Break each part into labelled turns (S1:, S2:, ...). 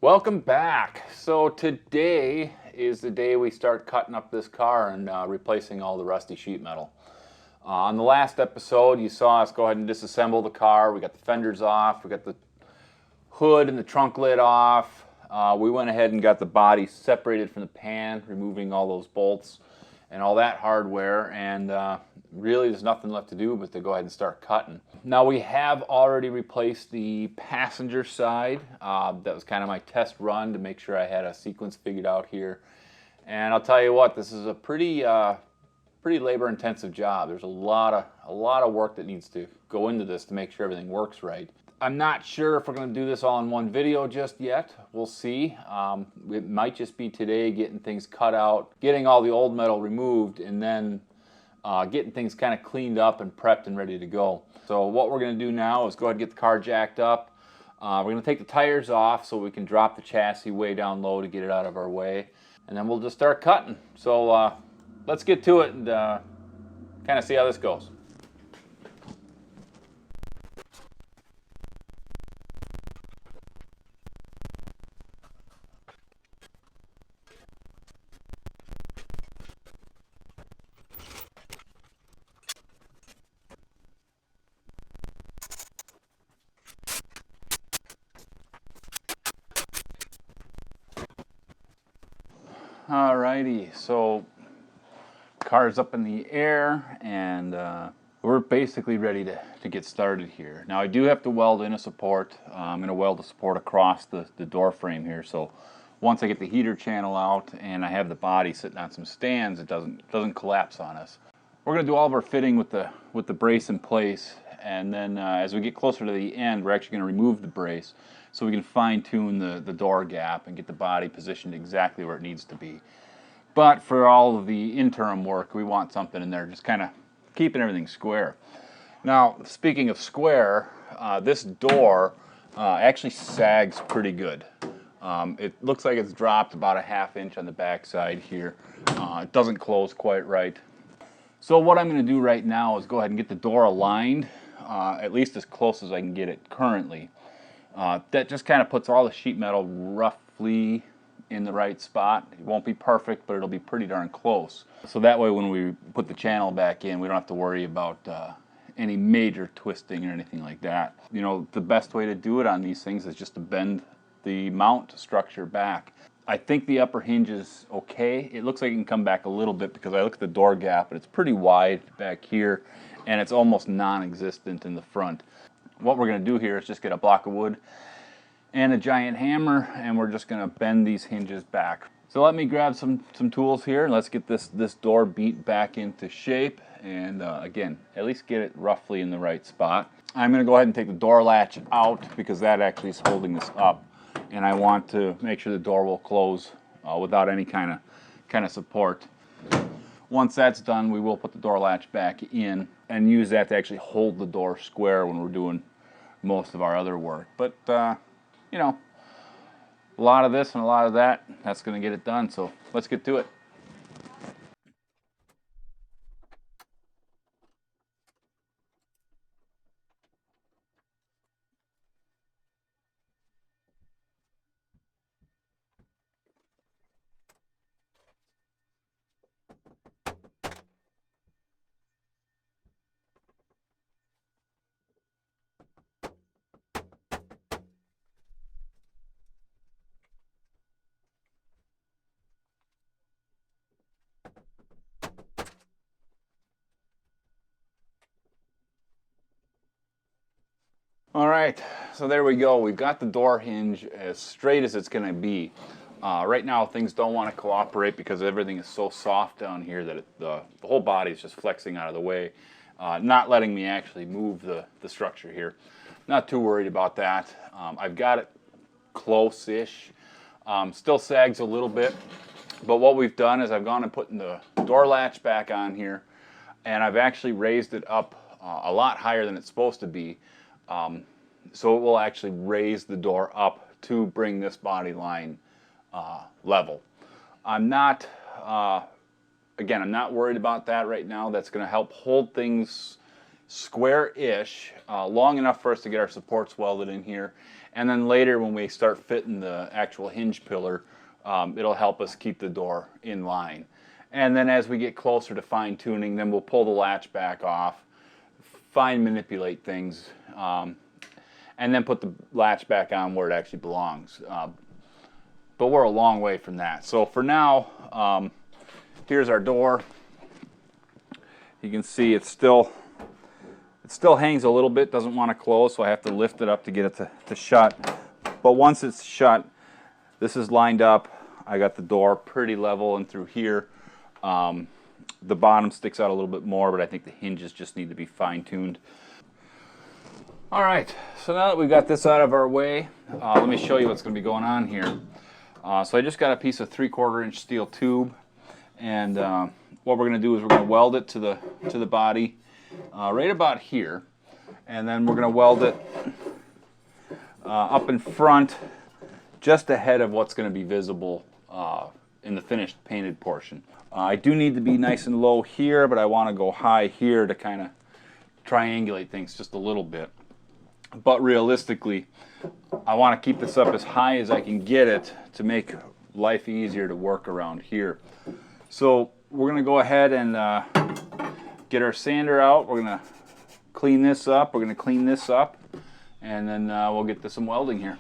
S1: Welcome back. So today is the day we start cutting up this car and replacing all the rusty sheet metal. On the last episode, you saw us go ahead and disassemble the car. We got the fenders off, we got the hood and the trunk lid off. We went ahead and got the body separated from the pan, removing all those bolts and all that hardware, and really there's nothing left to do but to go ahead and start cutting. Now we have already replaced the passenger side. That was kind of my test run to make sure I had a sequence figured out here. And I'll tell you what, this is a pretty labor-intensive job. There's a lot of work that needs to go into this to make sure everything works right. I'm not sure if we're going to do this all in one video just yet. We'll see. It might just be today getting things cut out, getting all the old metal removed, and then getting things kind of cleaned up and prepped and ready to go. So what we're going to do now is go ahead and get the car jacked up. We're going to take the tires off so we can drop the chassis way down low to get it out of our way. And then we'll just start cutting. So let's get to it and kind of see how this goes. Alrighty, so car's up in the air and we're basically ready to get started here. Now I do have to weld in a support. I'm going to weld the support across the door frame here, so once I get the heater channel out and I have the body sitting on some stands, it doesn't collapse on us. We're going to do all of our fitting with the brace in place, and then as we get closer to the end, we're actually going to remove the brace so we can fine-tune the door gap and get the body positioned exactly where it needs to be. But for all of the interim work, we want something in there just kind of keeping everything square. Now, speaking of square, this door actually sags pretty good. It looks like it's dropped about a ½ inch on the back side here. It doesn't close quite right. So what I'm going to do right now is go ahead and get the door aligned, at least as close as I can get it currently. That just kind of puts all the sheet metal roughly in the right spot. It won't be perfect, but it'll be pretty darn close. So that way when we put the channel back in, we don't have to worry about any major twisting or anything like that. You know, the best way to do it on these things is just to bend the mount structure back. I think the upper hinge is okay. It looks like it can come back a little bit because I look at the door gap and it's pretty wide back here and it's almost non-existent in the front. What we're going to do here is just get a block of wood and a giant hammer, and we're just going to bend these hinges back. So let me grab some tools here and let's get this door beat back into shape, and again, at least get it roughly in the right spot. I'm going to go ahead and take the door latch out because that actually is holding this up, and I want to make sure the door will close without any kind of support. Once that's done, we will put the door latch back in and use that to actually hold the door square when we're doing most of our other work. But you know, a lot of this and a lot of that, that's going to get it done. So let's get to it. All right, so there we go. We've got the door hinge as straight as it's going to be. Right now, things don't want to cooperate because everything is so soft down here that the whole body is just flexing out of the way, not letting me actually move the structure here. Not too worried about that. I've got it close-ish. Still sags a little bit, but what we've done is I've gone and put the door latch back on here, and I've actually raised it up a lot higher than it's supposed to be. So it will actually raise the door up to bring this body line level. I'm not, again, I'm not worried about that right now. That's going to help hold things square-ish, long enough for us to get our supports welded in here. And then later when we start fitting the actual hinge pillar, it'll help us keep the door in line. And then as we get closer to fine tuning, then we'll pull the latch back off, fine manipulate things, and then put the latch back on where it actually belongs. But we're a long way from that. So for now, here's our door. You can see it still hangs a little bit, doesn't want to close, so I have to lift it up to get it to shut. But once it's shut, this is lined up. I got the door pretty level and through here. The bottom sticks out a little bit more, but I think the hinges just need to be fine-tuned. All right, so now that we've got this out of our way, let me show you what's going to be going on here. So I just got a piece of 3/4 inch steel tube, and what we're going to do is we're going to weld it to the body right about here, and then we're going to weld it up in front, just ahead of what's going to be visible in the finished painted portion. I do need to be nice and low here, but I want to go high here to kind of triangulate things just a little bit. But realistically, I want to keep this up as high as I can get it to make life easier to work around here. So we're going to go ahead and get our sander out. We're going to clean this up. We're going to clean this up, and then we'll get to some welding here.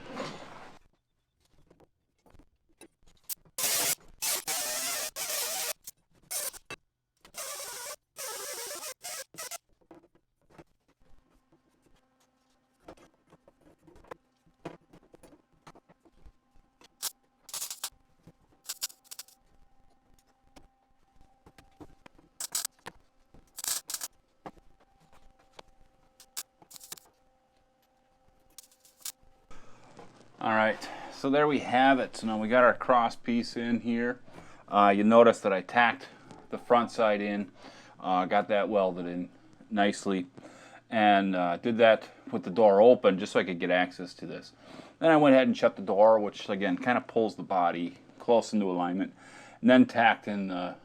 S1: All right, so there we have it. So now we got our cross piece in here. You notice that I tacked the front side in, got that welded in nicely, and did that with the door open just so I could get access to this. Then I went ahead and shut the door, which again kind of pulls the body close into alignment, and then tacked in the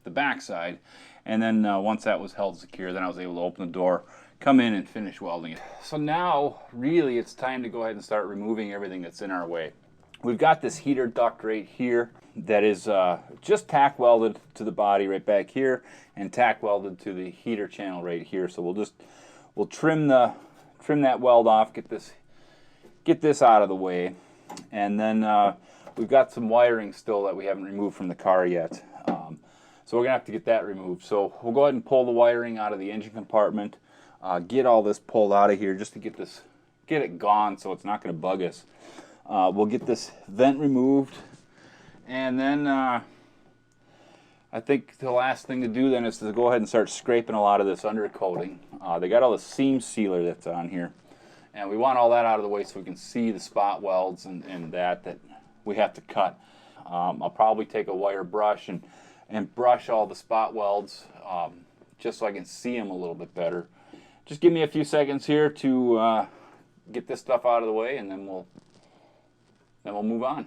S1: back side. And then once that was held secure, then I was able to open the door, come in and finish welding it. So now really it's time to go ahead and start removing everything that's in our way. We've got this heater duct right here that is just tack welded to the body right back here and tack welded to the heater channel right here. So we'll trim that weld off, get this out of the way, and then we've got some wiring still that we haven't removed from the car yet. So we're gonna have to get that removed. So we'll go ahead and pull the wiring out of the engine compartment. Get all this pulled out of here just to get it gone so it's not going to bug us. We'll get this vent removed, and then I think the last thing to do then is to go ahead and start scraping a lot of this undercoating. They got all the seam sealer that's on here, and we want all that out of the way so we can see the spot welds and that we have to cut. I'll probably take a wire brush and brush all the spot welds just so I can see them a little bit better. Just give me a few seconds here to get this stuff out of the way, and then we'll move on.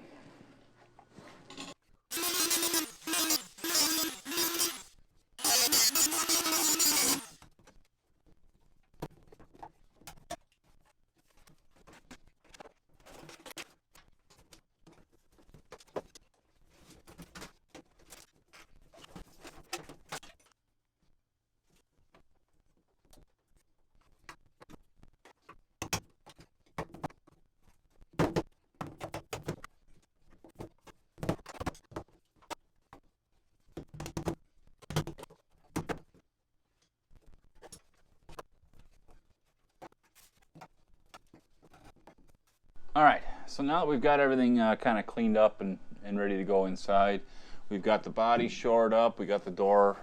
S1: All right, so now that we've got everything kind of cleaned up and ready to go inside, we've got the body shored up, we got the door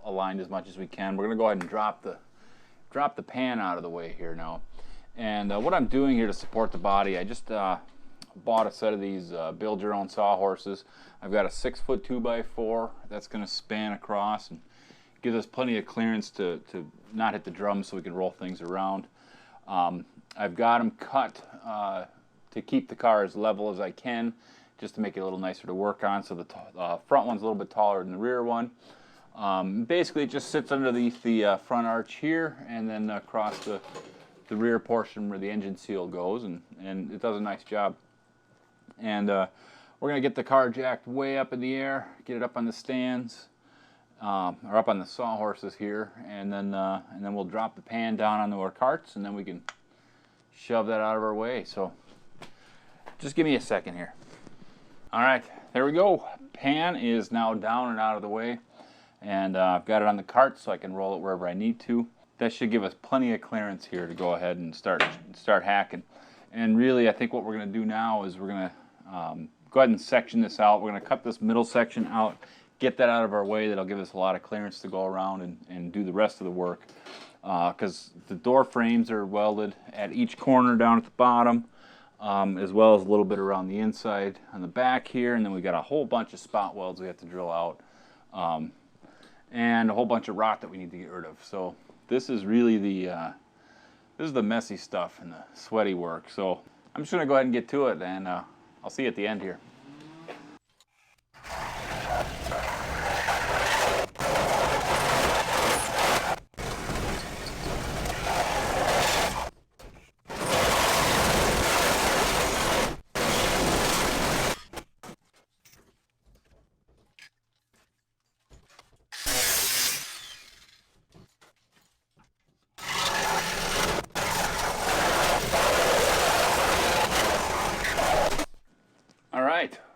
S1: aligned as much as we can. We're gonna go ahead and drop the pan out of the way here now. And what I'm doing here to support the body, I just bought a set of these build your own sawhorses. I've got a 6-foot 2x4 that's gonna span across and gives us plenty of clearance to not hit the drum so we can roll things around. I've got them cut to keep the car as level as I can, just to make it a little nicer to work on. So the front one's a little bit taller than the rear one. Basically, it just sits underneath the front arch here, and then across the rear portion where the engine seal goes, and it does a nice job. And we're going to get the car jacked way up in the air, get it up on the stands, or up on the sawhorses here, and then we'll drop the pan down onto our carts, and then we can shove that out of our way. So just give me a second here. All right, there we go. Pan is now down and out of the way, and I've got it on the cart so I can roll it wherever I need to. That should give us plenty of clearance here to go ahead and start hacking. And really, I think what we're going to do now is we're going to go ahead and section this out. We're going to cut this middle section out, get that out of our way. That'll give us a lot of clearance to go around and do the rest of the work. Because the door frames are welded at each corner down at the bottom, as well as a little bit around the inside on the back here. And then we got a whole bunch of spot welds we have to drill out, and a whole bunch of rot that we need to get rid of. So this is really this is the messy stuff and the sweaty work. So I'm just going to go ahead and get to it, and I'll see you at the end here.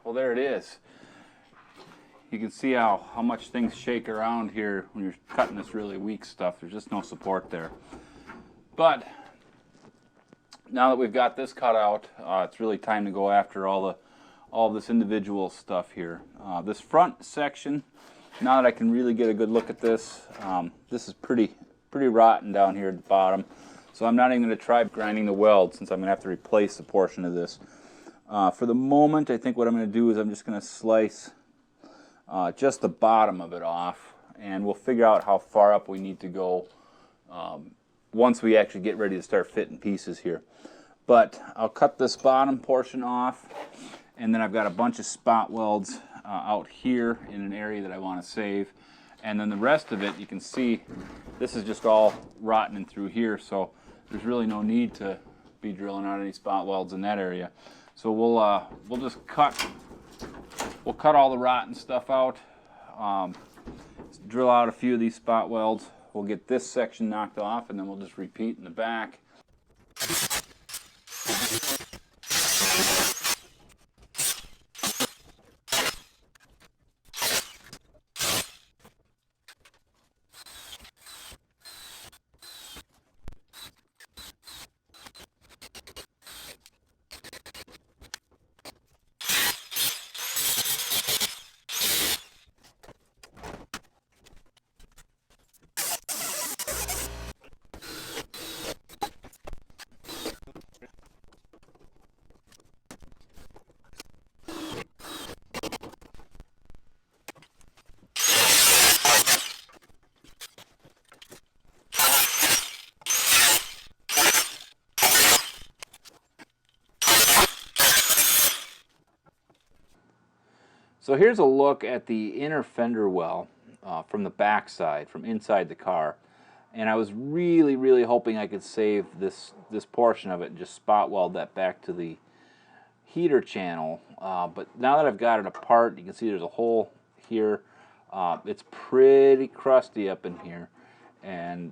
S1: Well, there it is. You can see how much things shake around here when you're cutting this really weak stuff. There's just no support there. But now that we've got this cut out, it's really time to go after all this individual stuff here. This front section, now that I can really get a good look at this, this is pretty rotten down here at the bottom. So I'm not even going to try grinding the weld, since I'm going to have to replace a portion of this. For the moment, I think what I'm going to do is I'm just going to slice just the bottom of it off, and we'll figure out how far up we need to go once we actually get ready to start fitting pieces here. But I'll cut this bottom portion off, and then I've got a bunch of spot welds out here in an area that I want to save. And then the rest of it, you can see, this is just all rotting through here, so there's really no need to be drilling out any spot welds in that area. So we'll just cut all the rotten stuff out, drill out a few of these spot welds. We'll get this section knocked off, and then we'll just repeat in the back. So here's a look at the inner fender well from the back side, from inside the car. And I was really hoping I could save this portion of it and just spot weld that back to the heater channel. But now that I've got it apart, you can see there's a hole here. It's pretty crusty up in here. And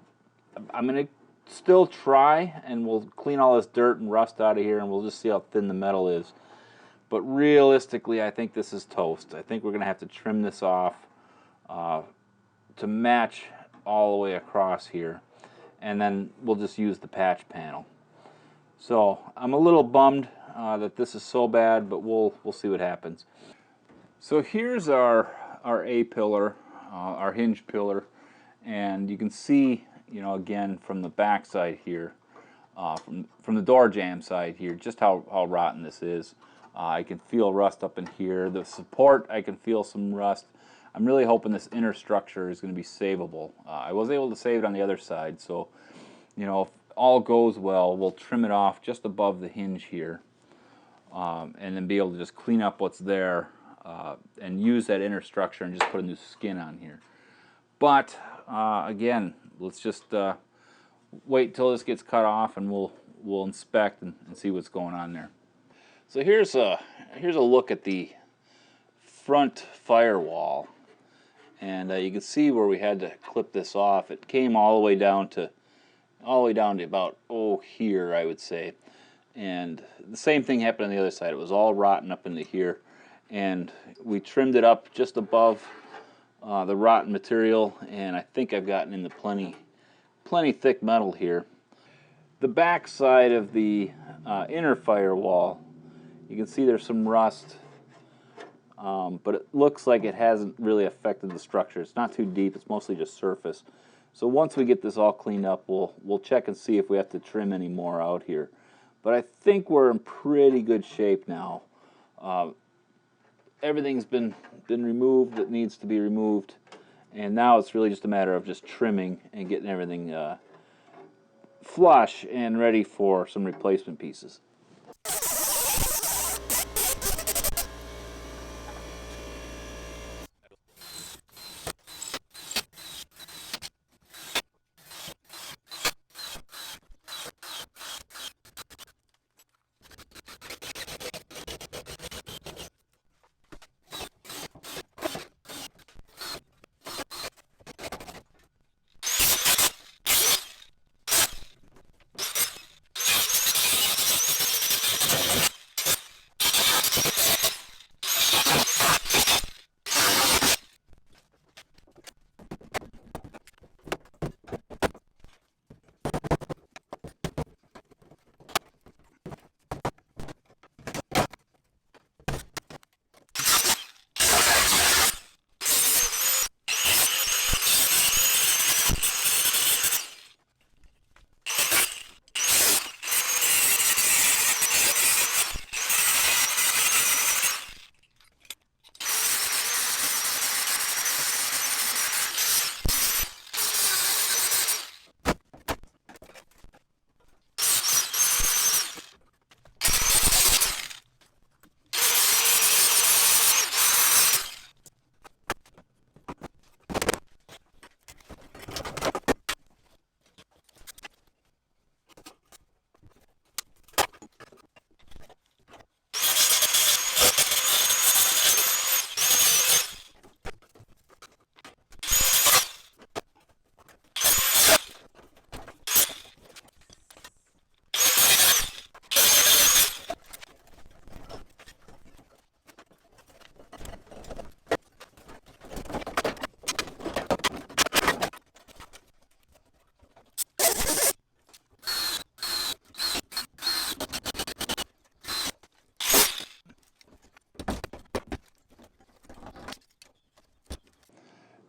S1: I'm going to still try, and we'll clean all this dirt and rust out of here, and we'll just see how thin the metal is. But realistically, I think this is toast. I think we're going to have to trim this off to match all the way across here. And then we'll just use the patch panel. So I'm a little bummed that this is so bad, but we'll see what happens. So here's our A-pillar, our hinge pillar. And you can see, you know, again from the back side here, from the door jamb side here, just how rotten this is. I can feel rust up in here. The support, I can feel some rust. I'm really hoping this inner structure is going to be savable. I was able to save it on the other side, so, you know, if all goes well, we'll trim it off just above the hinge here, and then be able to just clean up what's there and use that inner structure and just put a new skin on here. But again, let's just wait till this gets cut off, and we'll inspect and see what's going on there. So here's a look at the front firewall, and you can see where we had to clip this off. It came all the way down to about here, I would say. And the same thing happened on the other side. It was all rotten up into here, and we trimmed it up just above the rotten material, and I think I've gotten into plenty thick metal here. The back side of the inner firewall, you can see there's some rust, but it looks like it hasn't really affected the structure. It's not too deep, it's mostly just surface. So once we get this all cleaned up, we'll check and see if we have to trim any more out here. But I think we're in pretty good shape now. Everything's been removed that needs to be removed, and now it's really just a matter of just trimming and getting everything flush and ready for some replacement pieces.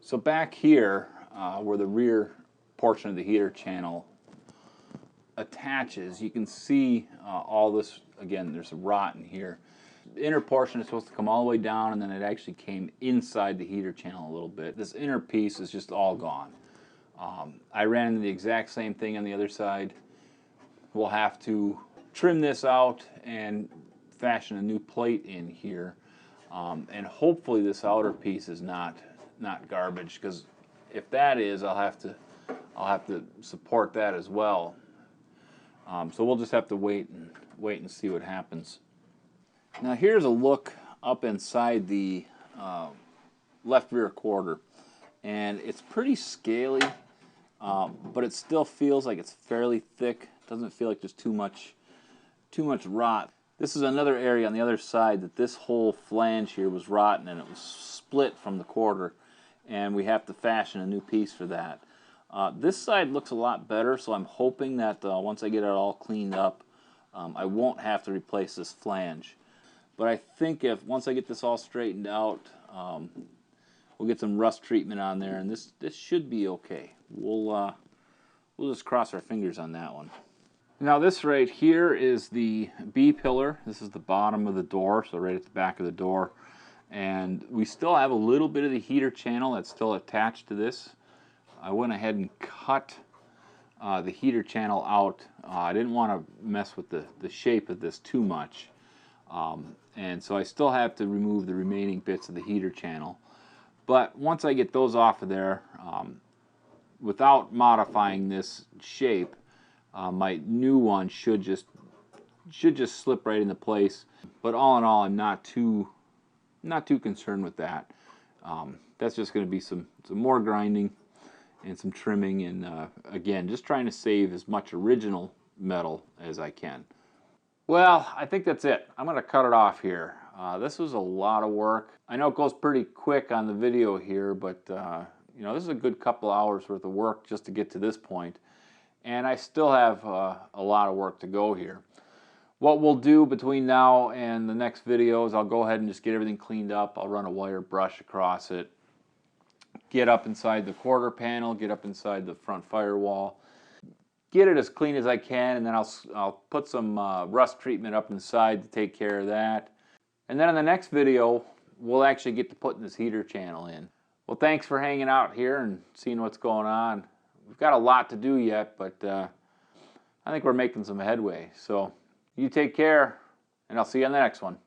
S1: So back here, where the rear portion of the heater channel attaches, you can see all this, again, there's a rot in here. The inner portion is supposed to come all the way down, and then it actually came inside the heater channel a little bit. This inner piece is just all gone. I ran into the exact same thing on the other side. We'll have to trim this out and fashion a new plate in here. And hopefully this outer piece is not garbage, because if that is, I'll have to support that as well. So we'll just have to wait and see what happens. Now here's a look up inside the left rear quarter, and it's pretty scaly, but it still feels like it's fairly thick. It doesn't feel like there's too much rot. This is another area on the other side that this whole flange here was rotten, and it was split from the quarter, and we have to fashion a new piece for that. This side looks a lot better, so I'm hoping that once I get it all cleaned up, I won't have to replace this flange. But I think once I get this all straightened out, we'll get some rust treatment on there, and this should be okay. We'll just cross our fingers on that one. Now this right here is the B pillar. This is the bottom of the door, so right at the back of the door. And we still have a little bit of the heater channel that's still attached to this. I went ahead and cut the heater channel out. I didn't want to mess with the shape of this too much. And so I still have to remove the remaining bits of the heater channel. But once I get those off of there, without modifying this shape, my new one should just slip right into place. But all in all, I'm not too concerned with that. That's just going to be some more grinding and some trimming, and again, just trying to save as much original metal as I can. Well, I think that's it. I'm going to cut it off here. This was a lot of work. I know it goes pretty quick on the video here, but you know, this is a good couple hours worth of work just to get to this point, and I still have a lot of work to go here. What we'll do between now and the next video is I'll go ahead and just get everything cleaned up. I'll run a wire brush across it, get up inside the quarter panel, get up inside the front firewall, get it as clean as I can, and then I'll put some rust treatment up inside to take care of that. And then in the next video, we'll actually get to putting this heater channel in. Well, thanks for hanging out here and seeing what's going on. We've got a lot to do yet, but I think we're making some headway. So you take care, and I'll see you on the next one.